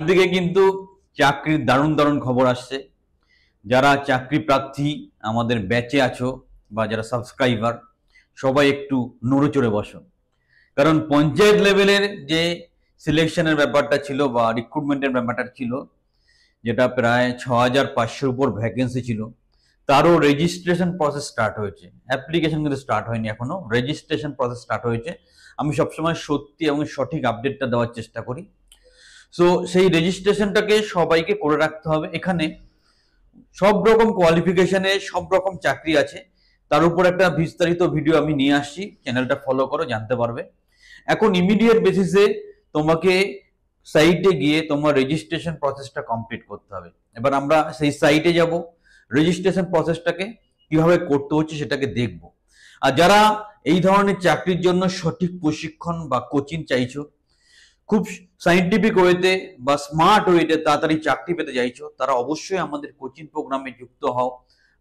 দিকে কিন্তু চাকরির দারুণ দারুণ খবর আসছে। যারা চাকরি প্রার্থী আমাদের ব্যাচে আছো বা যারা সাবস্ক্রাইবার, সবাই একটু নড়ে চড়ে বসো। কারণ পঞ্চায়েত লেভেলের যে সিলেকশনের ব্যাপারটা ছিল বা রিক্রুটমেন্টের ব্যাপারটা ছিল, যেটা প্রায় 6500-র উপর ভ্যাকেন্সি ছিল, তারও রেজিস্ট্রেশন প্রসেস স্টার্ট হয়েছে। অ্যাপ্লিকেশন কিন্তু স্টার্ট হয়নি এখনো, রেজিস্ট্রেশন প্রসেস স্টার্ট হয়েছে। আমি সবসময় সত্যি এবং সঠিক আপডেটটা দেওয়ার চেষ্টা করি। সো সেই রেজিস্ট্রেশনটাকে সবাইকে করে রাখতে হবে। এখানে সব রকম কোয়ালিফিকেশনে সব রকম চাকরি আছে, তার উপর একটা বিস্তারিত ভিডিও আমি নিয়ে আসছি। চ্যানেলটা ফলো করো, জানতে পারবে। এখন ইমিডিয়েট বেসিসে তোমাকে সাইটে গিয়ে তোমার রেজিস্ট্রেশন প্রসেসটা কমপ্লিট করতে হবে। এবার আমরা সেই সাইটে যাব, রেজিস্ট্রেশন প্রসেসটাকে কিভাবে করতে হচ্ছে সেটাকে দেখব। আর যারা এই ধরনের চাকরির জন্য সঠিক প্রশিক্ষণ বা কোচিং চাইছো, খুব সাইন্টিফিক ওয়েতে বা স্মার্ট ওয়েতে তাড়াতাড়ি চাকরি পেতে চাইছো, তারা অবশ্যই আমাদের কোচিং প্রোগ্রামে যুক্ত হও।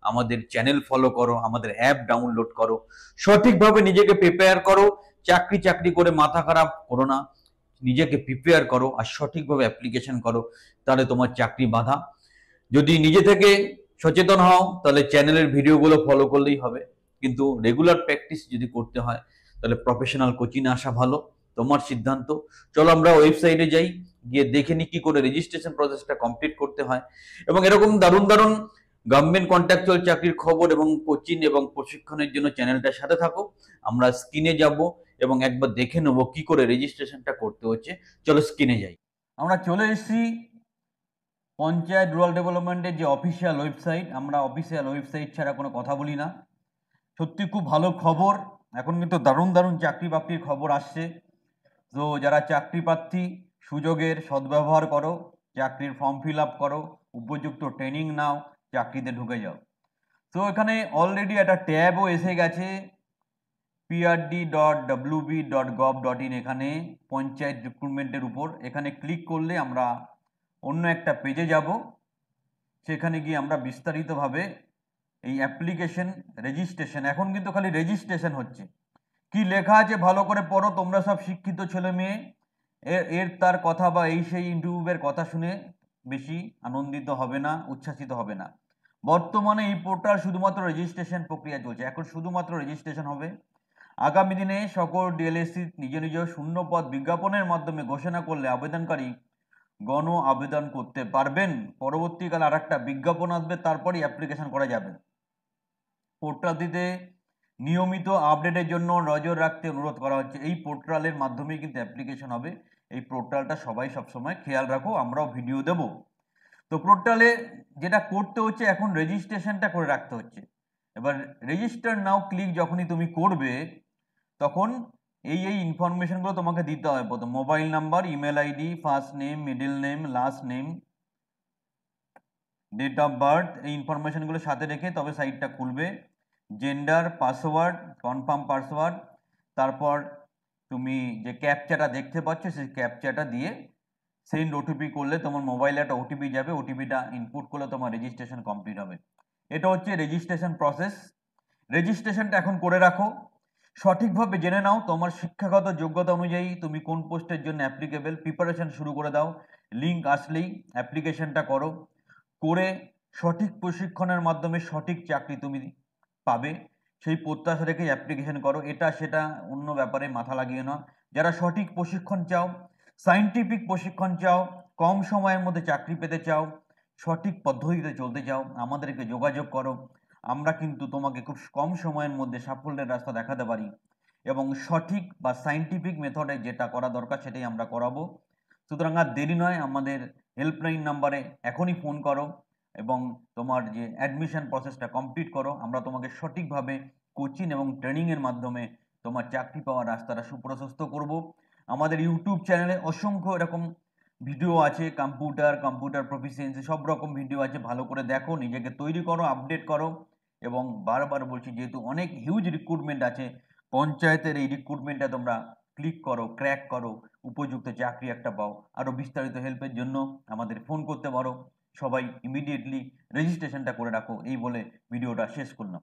আমাদের চ্যানেল ফলো করো, আমাদের অ্যাপ ডাউনলোড করো, সঠিকভাবে নিজেকে প্রিপেয়ার করো। চাকরি চাকরি করে মাথা খারাপ করো না, নিজেকে প্রিপেয়ার করো আর সঠিকভাবে অ্যাপ্লিকেশন করো, তাহলে তোমার চাকরি বাঁধা। যদি নিজে থেকে সচেতন হও তাহলে চ্যানেলের ভিডিওগুলো ফলো করলেই হবে, কিন্তু রেগুলার প্র্যাকটিস যদি করতে হয় তাহলে প্রফেশনাল কোচিংয়ে আসা ভালো। তোমার সিদ্ধান্ত। চলো আমরা ওয়েবসাইটে যাই, গিয়ে দেখে নিই কি করে রেজিস্ট্রেশন প্রসেসটা কমপ্লিট করতে হয়। এবং এরকম দারুণ দারুণ গভর্নমেন্ট কন্ট্রাকচুয়াল চাকরির খবর এবং কোচিং এবং প্রশিক্ষণের জন্য চ্যানেলটার সাথে থাকো। আমরা স্ক্রিনে যাব এবং একবার দেখে নেবো কি করে রেজিস্ট্রেশনটা করতে হচ্ছে। চলো স্ক্রিনে যাই। আমরা চলে এসেছি পঞ্চায়েত রুরাল ডেভেলপমেন্টের যে অফিসিয়াল ওয়েবসাইট। আমরা অফিসিয়াল ওয়েবসাইট ছাড়া কোনো কথা বলি না। সত্যি খুব ভালো খবর, এখন কিন্তু দারুণ দারুণ চাকরি বাকরির খবর আসছে। তো যারা চাকরি প্রার্থী, সুযোগের সদ্ব্যবহার করো, চাকরির ফর্ম ফিল আপ করো, উপযুক্ত ট্রেনিং নাও, চাকরিতে ঢুকে যাও। তো এখানে অলরেডি একটা ট্যাবও এসে গেছে, prd.wb.gov.in। এখানে পঞ্চায়েত রিক্রুটমেন্টের উপর এখানে ক্লিক করলে আমরা অন্য একটা পেজে যাব। সেখানে গিয়ে আমরা বিস্তারিতভাবে এই অ্যাপ্লিকেশন রেজিস্ট্রেশন, এখন কিন্তু খালি রেজিস্ট্রেশন হচ্ছে। কি লেখা আছে ভালো করে পড়ো, তোমরা সব শিক্ষিত ছেলে মেয়ে। এর তার কথা বা এই সেই ইউটিউবের কথা শুনে বেশি আনন্দিত হবে না, উচ্ছ্বাসিত হবে না। বর্তমানে এই পোর্টাল শুধুমাত্র রেজিস্ট্রেশন প্রক্রিয়া চলছে, এখন শুধুমাত্র রেজিস্ট্রেশন হবে। আগামী দিনে সকল ডিএলএসসি নিজ নিজ শূন্যপদ বিজ্ঞাপনের মাধ্যমে ঘোষণা করলে আবেদনকারী গণ আবেদন করতে পারবেন। পরবর্তীকালে আর একটা বিজ্ঞাপন আসবে, তারপরই অ্যাপ্লিকেশন করা যাবে। পোর্টালটিতে নিয়মিত আপডেটের জন্য নজর রাখতে অনুরোধ করা হচ্ছে। এই পোর্টালের মাধ্যমেই কিন্তু অ্যাপ্লিকেশন হবে। এই পোর্টালটা সবাই সবসময় খেয়াল রাখো, আমরাও ভিডিও দেব। তো পোর্টালে যেটা করতে হচ্ছে, এখন রেজিস্ট্রেশনটা করে রাখতে হচ্ছে। এবার রেজিস্টার নাও ক্লিক যখনই তুমি করবে, তখন এই ইনফরমেশনগুলো তোমাকে দিতে হবে। প্রথম mobile number, email ID, first name, middle name, last name, date of birth, এই ইনফরমেশনগুলো সাথে রেখে তবে সাইটটা খুলবে। জেন্ডার, পাসওয়ার্ড, কনফার্ম পাসওয়ার্ড, তারপর তুমি যে ক্যাপচাটা দেখতে পাচ্ছ সেই ক্যাপচাটা দিয়ে সেন্ড ওটিপি করলে তোমার মোবাইলে একটা ওটিপি যাবে। ওটিপিটা ইনপুট করলে তোমার রেজিস্ট্রেশন কমপ্লিট হবে। এটা হচ্ছে রেজিস্ট্রেশন প্রসেস। রেজিস্ট্রেশনটা এখন করে রাখো, সঠিকভাবে জেনে নাও তোমার শিক্ষাগত যোগ্যতা অনুযায়ী তুমি কোন পোস্টের জন্য অ্যাপ্লিকেবল। প্রিপারেশন শুরু করে দাও, লিঙ্ক আসলেই অ্যাপ্লিকেশনটা করো। করে সঠিক প্রশিক্ষণের মাধ্যমে সঠিক চাকরি তুমি পাবে, সেই প্রত্যাশা রেখে অ্যাপ্লিকেশন করো। এটা সেটা অন্য ব্যাপারে মাথা লাগিয়ে নাও। যারা সঠিক প্রশিক্ষণ চাও, সাইন্টিফিক প্রশিক্ষণ চাও, কম সময়ের মধ্যে চাকরি পেতে চাও, সঠিক পদ্ধতিতে চলতে চাও, আমাদেরকে যোগাযোগ করো। আমরা কিন্তু তোমাকে খুব কম সময়ের মধ্যে সাফল্যের রাস্তা দেখাতে পারি এবং সঠিক বা সাইন্টিফিক মেথডে যেটা করা দরকার সেটাই আমরা করাবো। সুতরাং আর দেরি নয়, আমাদের হেল্পলাইন নাম্বারে এখনই ফোন করো এবং তোমার যে অ্যাডমিশন প্রসেসটা কমপ্লিট করো। আমরা তোমাকে সঠিকভাবে কোচিং এবং ট্রেনিংয়ের মাধ্যমে তোমার চাকরি পাওয়ার রাস্তাটা সুপ্রশস্ত করব। আমাদের ইউটিউব চ্যানেলে অসংখ্য এরকম ভিডিও আছে, কম্পিউটার প্রফিসিয়েন্সি সব রকম ভিডিও আছে। ভালো করে দেখো, নিজেকে তৈরি করো, আপডেট করো। এবং বারবার বলছি, যেহেতু অনেক হিউজ রিক্রুটমেন্ট আছে পঞ্চায়েতের, এই রিক্রুটমেন্টটা তোমরা ক্লিক করো, ক্র্যাক করো, উপযুক্ত চাকরি একটা পাও। আরও বিস্তারিত হেল্পের জন্য আমাদের ফোন করতে পারো। সবাই ইমিডিয়েটলি রেজিস্ট্রেশনটা করে রাখো, এই বলে ভিডিওটা শেষ করলাম।